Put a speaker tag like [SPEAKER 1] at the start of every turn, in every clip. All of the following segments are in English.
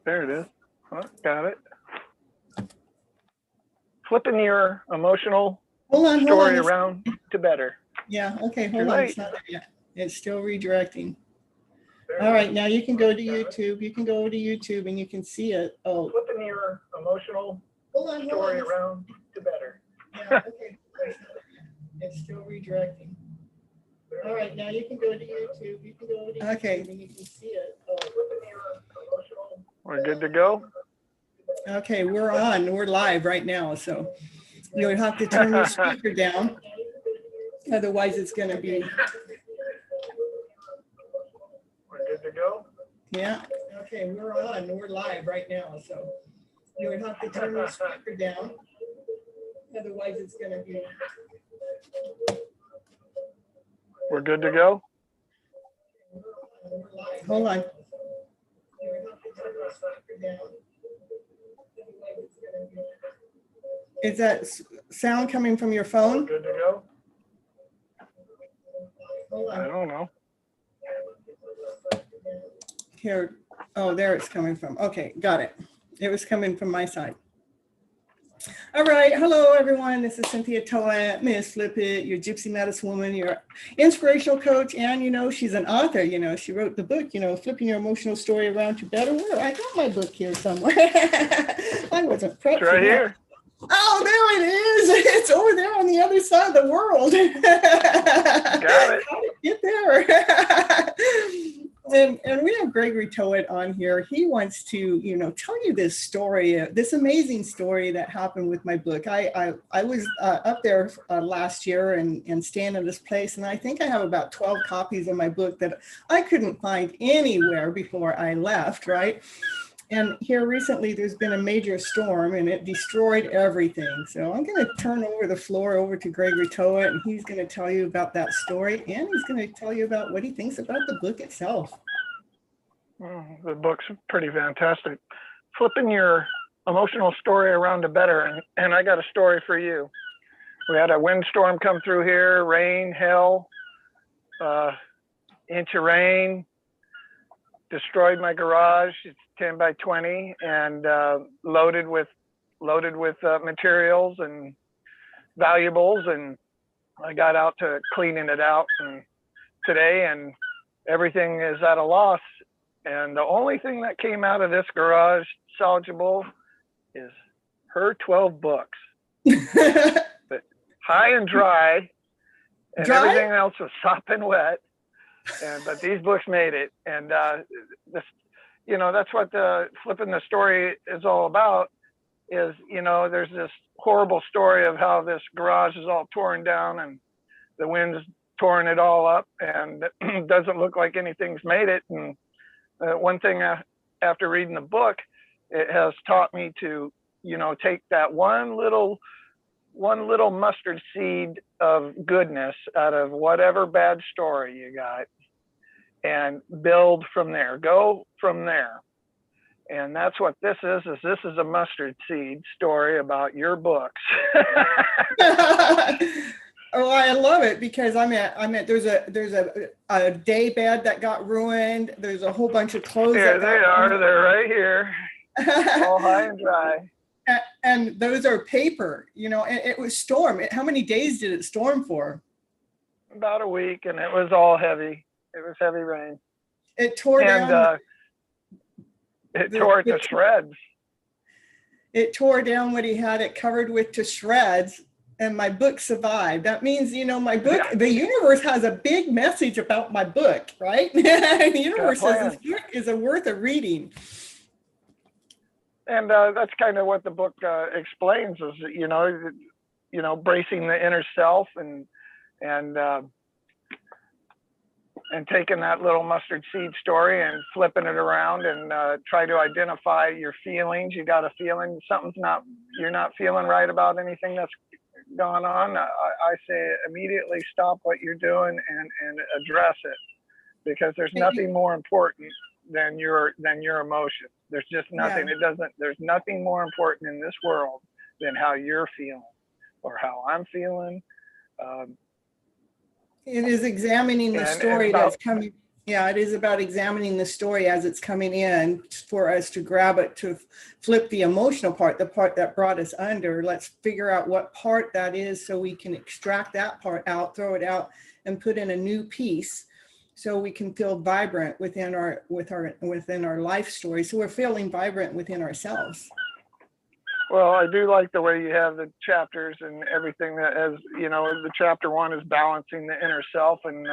[SPEAKER 1] There it is. Oh, got it. Flipping your emotional story around to better.
[SPEAKER 2] Yeah, okay, hold on. It's not there yet. It's still redirecting. All right, now you can go to YouTube. You can go to YouTube and you can see it. Oh.
[SPEAKER 1] Flipping your emotional story around to better.
[SPEAKER 2] Yeah, okay. It's still redirecting. All right, now you can go to YouTube. You can go to YouTube and you can see it. Oh.
[SPEAKER 1] We're good to go?
[SPEAKER 2] Okay, we're on. We're live right now, so you'll have to turn your speaker down. Otherwise, it's going to be.
[SPEAKER 1] We're good to go?
[SPEAKER 2] Yeah. Okay, we're on. We're live right now, so you would have to turn your speaker down. Otherwise, it's going to be.
[SPEAKER 1] We're good to go?
[SPEAKER 2] Hold on. Is that sound coming from your phone?
[SPEAKER 1] Good to go?
[SPEAKER 2] Hold on.
[SPEAKER 1] I don't know.
[SPEAKER 2] Here. Oh, there it's coming from. Okay, got it. It was coming from my side. All right. Hello, everyone. This is Cynthia Toet, Miss Flip It, your gypsy medicine woman, your inspirational coach. And, you know, she's an author. You know, she wrote the book, you know, Flipping Your Emotional Story Around to Better. Where? I got my book here somewhere. I wasn't prepped.
[SPEAKER 1] It's right here.
[SPEAKER 2] Oh, there it is. It's over there on the other side of the world.
[SPEAKER 1] Got it.
[SPEAKER 2] How did it get there? And we have Gregory Toet on here. He wants to, you know, tell you this story, this amazing story that happened with my book. I was up there last year and staying in this place, and I think I have about 12 copies of my book that I couldn't find anywhere before I left, right? And here recently, there's been a major storm and it destroyed everything. So I'm going to turn over the floor over to Gregory Toet, and he's going to tell you about that story, and he's going to tell you about what he thinks about the book itself.
[SPEAKER 1] The book's pretty fantastic. Flipping your emotional story around to better. And I got a story for you. We had a windstorm come through here, rain, hail, inch of rain, destroyed my garage. It's 10 by 20 and loaded with materials and valuables, and I got out to cleaning it out today, and everything is at a loss, and the only thing that came out of this garage salvageable is her 12 books. But high and dry, and everything else was sopping wet, but these books made it. And this, you know, that's what the Flipping the Story is all about, is, you know, there's this horrible story of how this garage is all torn down and the wind's torn it all up, and it doesn't look like anything's made it. And one thing after reading the book, it has taught me to, you know, take that one little mustard seed of goodness out of whatever bad story you got and build from there, go from there. And that's what this is a mustard seed story about your books.
[SPEAKER 2] Oh, I love it, because I mean, there's a day bed that got ruined. There's a whole bunch of clothes.
[SPEAKER 1] Here they are. They're right here, all high and dry.
[SPEAKER 2] And those are paper, you know. And it was storm. How many days did it storm for?
[SPEAKER 1] About a week, and it was all heavy. It was heavy rain.
[SPEAKER 2] It tore down.
[SPEAKER 1] It tore it to shreds.
[SPEAKER 2] It tore down what he had it covered with to shreds. And my book survived. That means, you know, my book, the universe has a big message about my book, right? The universe says this book is worth a reading.
[SPEAKER 1] And that's kind of what the book explains, is, you know, bracing the inner self and taking that little mustard seed story and flipping it around and try to identify your feelings. You got a feeling you're not feeling right about anything that's gone on. I say immediately stop what you're doing and address it, because there's nothing more important than your emotions. There's just nothing. There's nothing more important in this world than how you're feeling or how I'm feeling.
[SPEAKER 2] It is examining the story that's coming. Yeah, it is about examining the story as it's coming in for us to grab it, to flip the emotional part, the part that brought us under. Let's figure out what part that is so we can extract that part out, throw it out, and put in a new piece so we can feel vibrant within our life story. So we're feeling vibrant within ourselves.
[SPEAKER 1] Well, I do like the way you have the chapters and everything that, as you know, the chapter 1 is balancing the inner self, and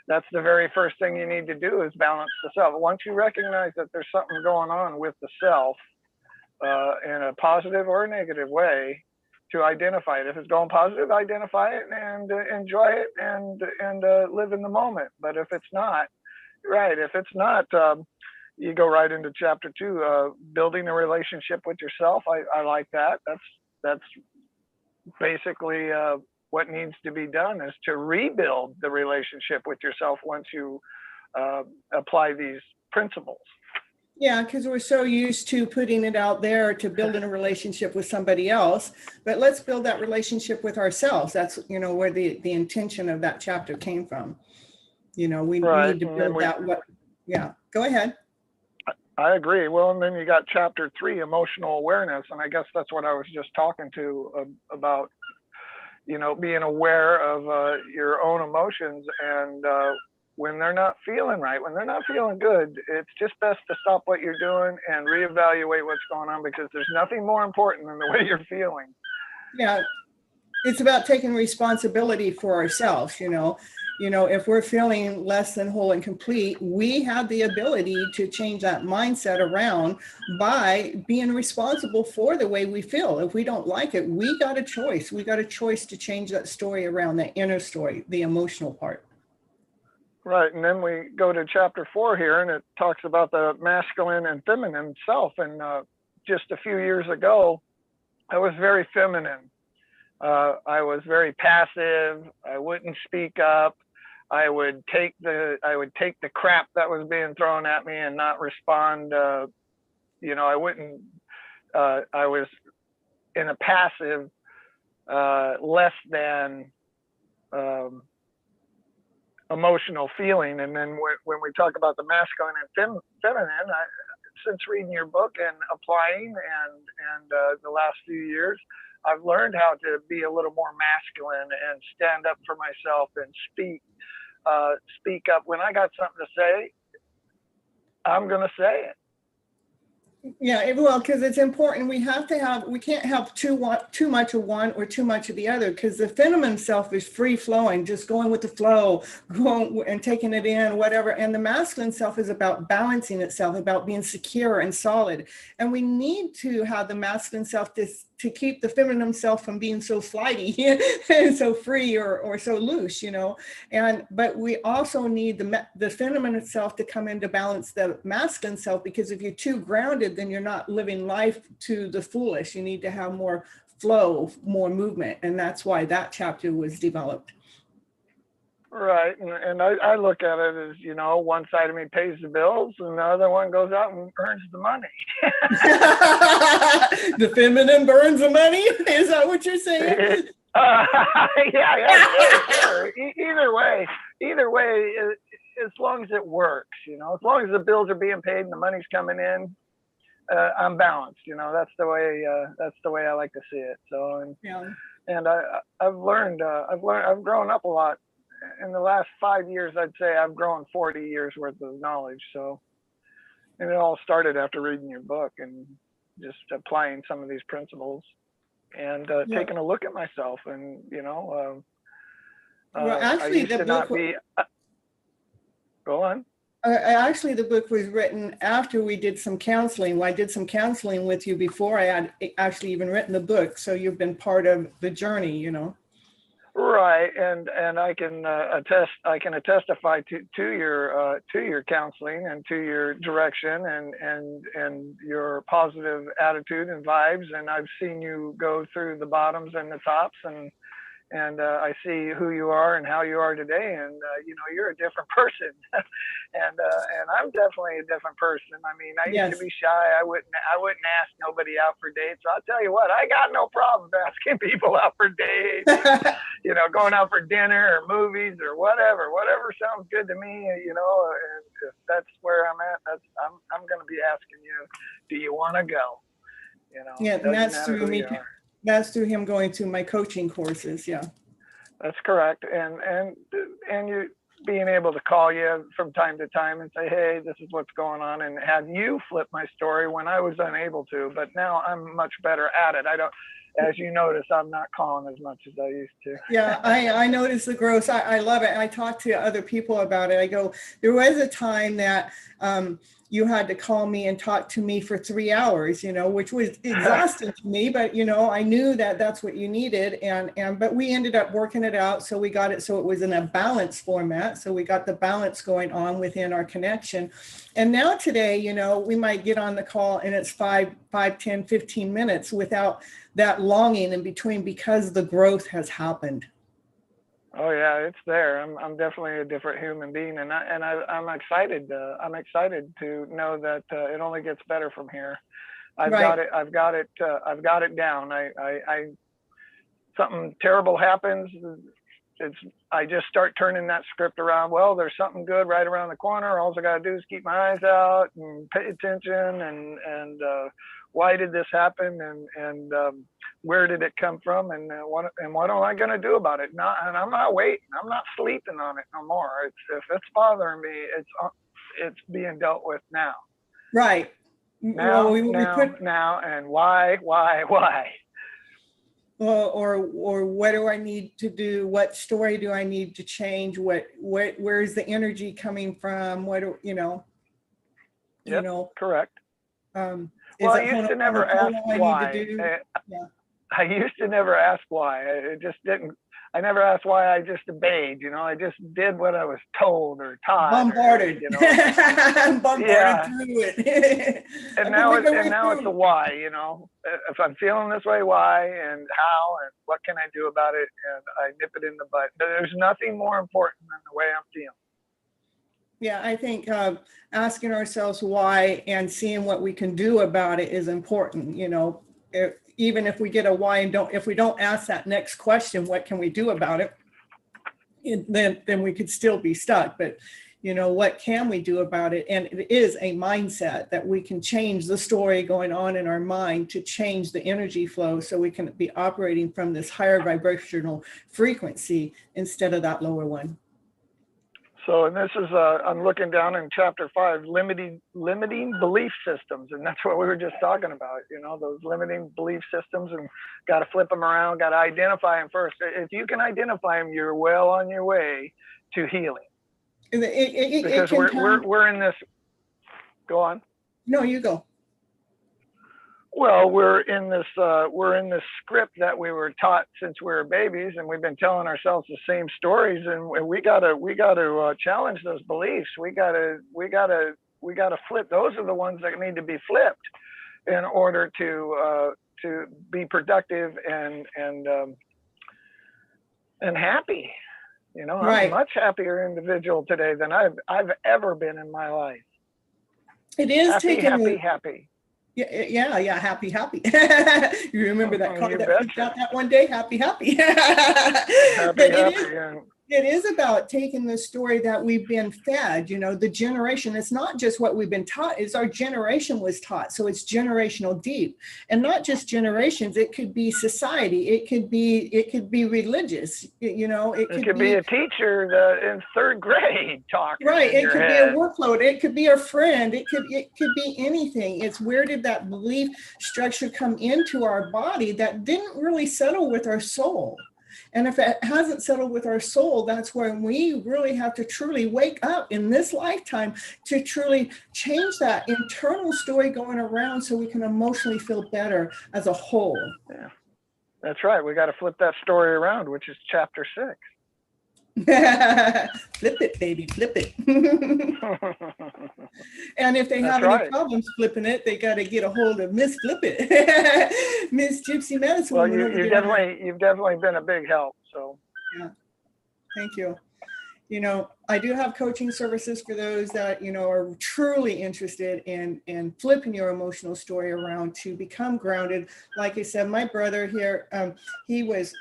[SPEAKER 1] that's the very first thing you need to do, is balance the self. Once you recognize that there's something going on with the self in a positive or a negative way, to identify it. If it's going positive, identify it and enjoy it and live in the moment. But if it's not, right, if it's not, you go right into chapter 2, building a relationship with yourself. I like that. That's basically what needs to be done, is to rebuild the relationship with yourself once you apply these principles.
[SPEAKER 2] Yeah, because we're so used to putting it out there to building a relationship with somebody else, but let's build that relationship with ourselves. That's, you know, where the intention of that chapter came from. You know, we need to build that. Yeah, go ahead.
[SPEAKER 1] I agree. Well, and then you got chapter 3, emotional awareness. And I guess that's what I was just talking to about, you know, being aware of your own emotions. And when they're not feeling right, when they're not feeling good, it's just best to stop what you're doing and reevaluate what's going on, because there's nothing more important than the way you're feeling.
[SPEAKER 2] Yeah. It's about taking responsibility for ourselves, you know, if we're feeling less than whole and complete, we have the ability to change that mindset around by being responsible for the way we feel. If we don't like it, we got a choice. We got a choice to change that story around, the inner story, the emotional part.
[SPEAKER 1] Right. And then we go to chapter 4 here, and it talks about the masculine and feminine self. And just a few years ago, I was very feminine. I was very passive. I wouldn't speak up. I would take the crap that was being thrown at me and not respond. You know, I wouldn't. I was in a passive, less than emotional feeling. And then when we talk about the masculine and feminine, since reading your book and applying and the last few years, I've learned how to be a little more masculine and stand up for myself and speak up. When I got something to say, I'm going to say it.
[SPEAKER 2] Yeah, well, because it's important. We can't have too much of one or too much of the other, because the feminine self is free flowing, just going with the flow, going and taking it in, whatever. And the masculine self is about balancing itself, about being secure and solid. And we need to have the masculine self to keep the feminine self from being so flighty and so free or so loose, you know. But we also need the feminine self to come in to balance the masculine self, because if you're too grounded, then you're not living life to the fullest. You need to have more flow, more movement. And that's why that chapter was developed. Right.
[SPEAKER 1] And I look at it as, you know, one side of me pays the bills and the other one goes out and earns the money.
[SPEAKER 2] The feminine burns the money? Is that what you're saying?
[SPEAKER 1] Yeah, sure. Either way, as long as it works, you know, as long as the bills are being paid and the money's coming in, I'm balanced. You know, that's the way I like to see it. So, and I've grown up a lot. In the last 5 years, I'd say I've grown 40 years worth of knowledge. So, and it all started after reading your book and just applying some of these principles and taking a look at myself. And, you know,
[SPEAKER 2] well, actually,
[SPEAKER 1] go on.
[SPEAKER 2] Actually, the book was written after we did some counseling. Well, I did some counseling with you before I had actually even written the book. So you've been part of the journey, you know.
[SPEAKER 1] Right, and I can testify to your counseling and to your direction and your positive attitude and vibes. And I've seen you go through the bottoms and the tops, and and I see who you are and how you are today, and you know, you're a different person, and I'm definitely a different person. I mean, I used to be shy. I wouldn't ask nobody out for dates. I'll tell you what, I got no problem asking people out for dates. You know, going out for dinner or movies or whatever sounds good to me. You know, and if that's where I'm at, I'm going to be asking you, do you want to go? You know,
[SPEAKER 2] yeah, and that's through me. That's through him going to my coaching courses. Yeah,
[SPEAKER 1] that's correct. And you being able to call you from time to time and say, hey, this is what's going on, and have you flip my story when I was unable to. But now I'm much better at it. I don't, as you notice, I'm not calling as much as I used to.
[SPEAKER 2] Yeah, I noticed the growth. I love it. I talk to other people about it. I go, there was a time that you had to call me and talk to me for 3 hours, you know, which was exhausting to me, but you know, I knew that that's what you needed. But we ended up working it out. So we got it. So it was in a balanced format. So we got the balance going on within our connection. And now today, you know, we might get on the call and it's 5, 10, 15 minutes without that longing in between, because the growth has happened.
[SPEAKER 1] Oh yeah, it's there. I'm definitely a different human being, and I'm excited. I'm excited to know that it only gets better from here. I've got it down. I something terrible happens. I just start turning that script around. Well, there's something good right around the corner. All I got to do is keep my eyes out and pay attention, and why did this happen, and where did it come from, and what am I going to do about it? And I'm not waiting. I'm not sleeping on it no more. If it's bothering me, it's being dealt with now.
[SPEAKER 2] Right.
[SPEAKER 1] Now, now, and why?
[SPEAKER 2] Or what do I need to do? What story do I need to change? Where's the energy coming from?
[SPEAKER 1] Correct.
[SPEAKER 2] Well,
[SPEAKER 1] I used to never ask why. I used to never ask why. It just didn't. I never asked why. I just obeyed. You know, I just did what I was told or taught.
[SPEAKER 2] Bombarded.
[SPEAKER 1] You know,
[SPEAKER 2] bombarded through it.
[SPEAKER 1] And now it's a why. You know, if I'm feeling this way, why and how and what can I do about it? And I nip it in the bud. There's nothing more important than the way I'm feeling.
[SPEAKER 2] Yeah, I think asking ourselves why and seeing what we can do about it is important. You know, even if we get a why and if we don't ask that next question, what can we do about it? Then we could still be stuck. But, you know, what can we do about it? And it is a mindset that we can change the story going on in our mind to change the energy flow, so we can be operating from this higher vibrational frequency instead of that lower one.
[SPEAKER 1] So, and this is, I'm looking down in chapter 5, limiting belief systems. And that's what we were just talking about, you know, those limiting belief systems, and got to flip them around, got to identify them first. If you can identify them, you're well on your way to healing. Because we're in this, go on.
[SPEAKER 2] No, you go.
[SPEAKER 1] Well, we're in this script that we were taught since we were babies, and we've been telling ourselves the same stories, and we gotta challenge those beliefs. We gotta flip. Those are the ones that need to be flipped in order to be productive and happy. You know, I'm a much happier individual today than I've ever been in my life.
[SPEAKER 2] It is
[SPEAKER 1] happy.
[SPEAKER 2] Yeah, happy. You remember that card that freaked out that one day? Happy. It is about taking the story that we've been fed, you know, the generation. It's not just what we've been taught, it's our generation was taught. So it's generational deep, and not just generations. It could be society. It could be religious, you know, it could be a
[SPEAKER 1] teacher in 3rd grade talking.
[SPEAKER 2] Right. It could be a workload. It could be a friend. It could be anything. It's where did that belief structure come into our body that didn't really settle with our soul? And if it hasn't settled with our soul, that's when we really have to truly wake up in this lifetime to truly change that internal story going around, so we can emotionally feel better as a whole.
[SPEAKER 1] Yeah, that's right. We got to flip that story around, which is chapter 6.
[SPEAKER 2] Flip it, baby, flip it. And if they
[SPEAKER 1] That's
[SPEAKER 2] have
[SPEAKER 1] right.
[SPEAKER 2] any problems flipping it, they got to get a hold of Miss Flip It, Miss Gypsy Medicine
[SPEAKER 1] Well,
[SPEAKER 2] Woman over
[SPEAKER 1] you've definitely been a big help. So
[SPEAKER 2] yeah, thank you. You know, I do have coaching services for those that, you know, are truly interested in flipping your emotional story around to become grounded. Like I said, my brother here, he was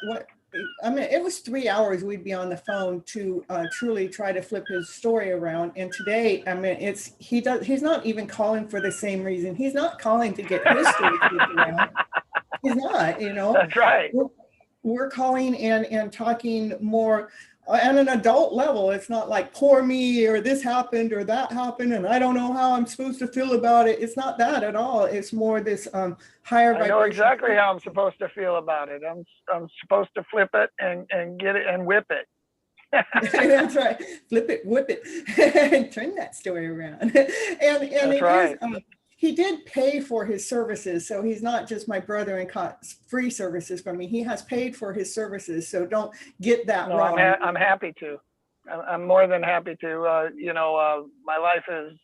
[SPEAKER 2] it was 3 hours we'd be on the phone to truly try to flip his story around. And today, I mean, he's not even calling for the same reason. He's not calling to get his story flipped around. He's not, you know.
[SPEAKER 1] that's right.
[SPEAKER 2] We're calling and talking more at an adult level. It's not like poor me or this happened or that happened and I don't know how I'm supposed to feel about it. It's not that at all. It's more this higher vibration.
[SPEAKER 1] I know exactly how I'm supposed to feel about it. I'm supposed to flip it and get it and whip it.
[SPEAKER 2] That's right. Flip it, whip it, and turn that story around. And
[SPEAKER 1] that's right.
[SPEAKER 2] He did pay for his services, so he's not just my brother and got free services from me. He has paid for his services, so don't get that wrong.
[SPEAKER 1] I'm happy to. I'm more than happy to. You know, my life is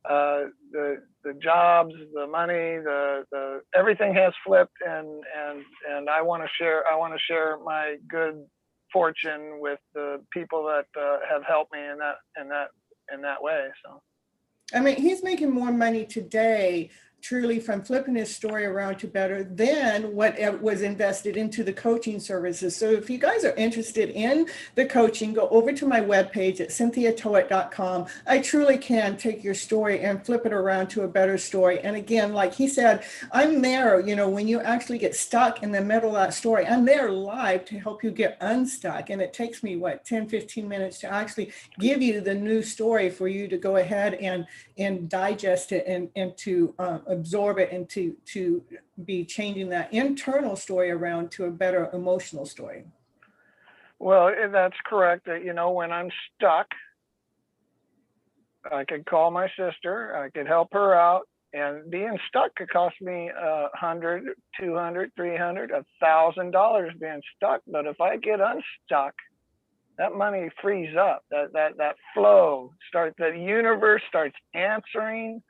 [SPEAKER 1] the jobs, the money, the everything has flipped, and I want to share my good fortune with the people that have helped me in that way. So.
[SPEAKER 2] I mean, he's making more money today, truly, from flipping his story around to better than what was invested into the coaching services. So if you guys are interested in the coaching, go over to my webpage at cynthiatoet.com. I truly can take your story and flip it around to a better story. And again, like he said, I'm there, you know, when you actually get stuck in the middle of that story, I'm there live to help you get unstuck. And it takes me, 10, 15 minutes to actually give you the new story for you to go ahead and digest it and to absorb it and to be changing that internal story around to a better emotional story.
[SPEAKER 1] Well, that's correct. You know, when I'm stuck, I could call my sister, I could help her out, and being stuck could cost me $100, $200, $300, $1,000 being stuck. But if I get unstuck, that money frees up. That flow starts. The universe starts answering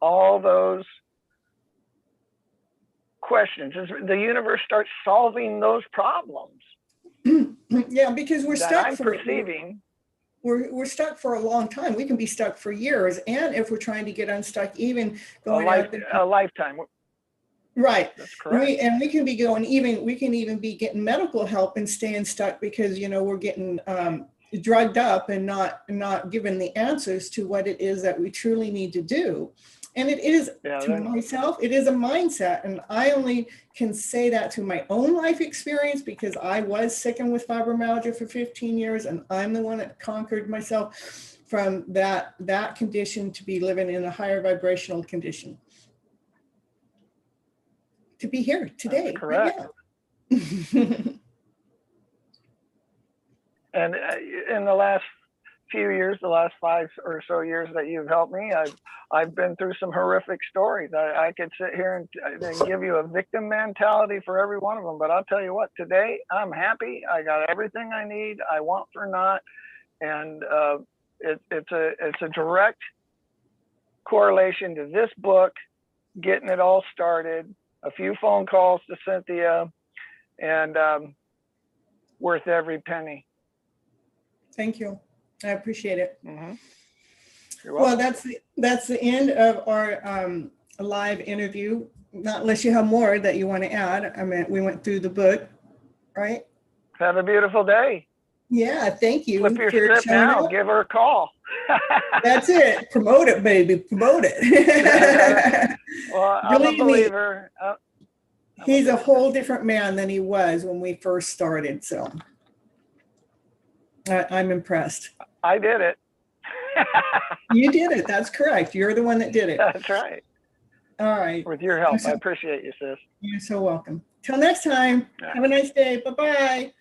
[SPEAKER 1] all those questions. The universe starts solving those problems.
[SPEAKER 2] Yeah, because we're stuck.
[SPEAKER 1] I'm perceiving.
[SPEAKER 2] We're stuck for a long time. We can be stuck for years, and if we're trying to get unstuck, even going
[SPEAKER 1] a lifetime.
[SPEAKER 2] Right.
[SPEAKER 1] That's correct.
[SPEAKER 2] We can be going we can even be getting medical help and staying stuck because, you know, we're getting drugged up and not given the answers to what it is that we truly need to do. And it is, myself, it is a mindset. And I only can say that to my own life experience because I was sickened with fibromyalgia for 15 years. And I'm the one that conquered myself from that condition to be living in a higher vibrational condition. To be here today.
[SPEAKER 1] That's correct. And in the last few years, the last 5 or so years that you've helped me, I've been through some horrific stories. I could sit here and give you a victim mentality for every one of them, but I'll tell you what, today I'm happy. I got everything I need. I want for naught, and it's a direct correlation to this book, getting it all started. A few phone calls to Cynthia, and worth every penny.
[SPEAKER 2] Thank you. I appreciate it.
[SPEAKER 1] Mm-hmm.
[SPEAKER 2] Well, that's the end of our live interview. Not unless you have more that you want to add. I mean, we went through the book, right?
[SPEAKER 1] Have a beautiful day.
[SPEAKER 2] Yeah, thank you.
[SPEAKER 1] Flip your script now. Give her a call.
[SPEAKER 2] That's it. Promote it, baby. Promote it.
[SPEAKER 1] Well, I'm a believer.
[SPEAKER 2] He's a whole different man than he was when we first started. So I'm impressed.
[SPEAKER 1] I did it.
[SPEAKER 2] You did it. That's correct. You're the one that did it.
[SPEAKER 1] That's right.
[SPEAKER 2] All right.
[SPEAKER 1] With your help. I appreciate you, sis.
[SPEAKER 2] You're so welcome. Till next time. Have a nice day. Bye-bye.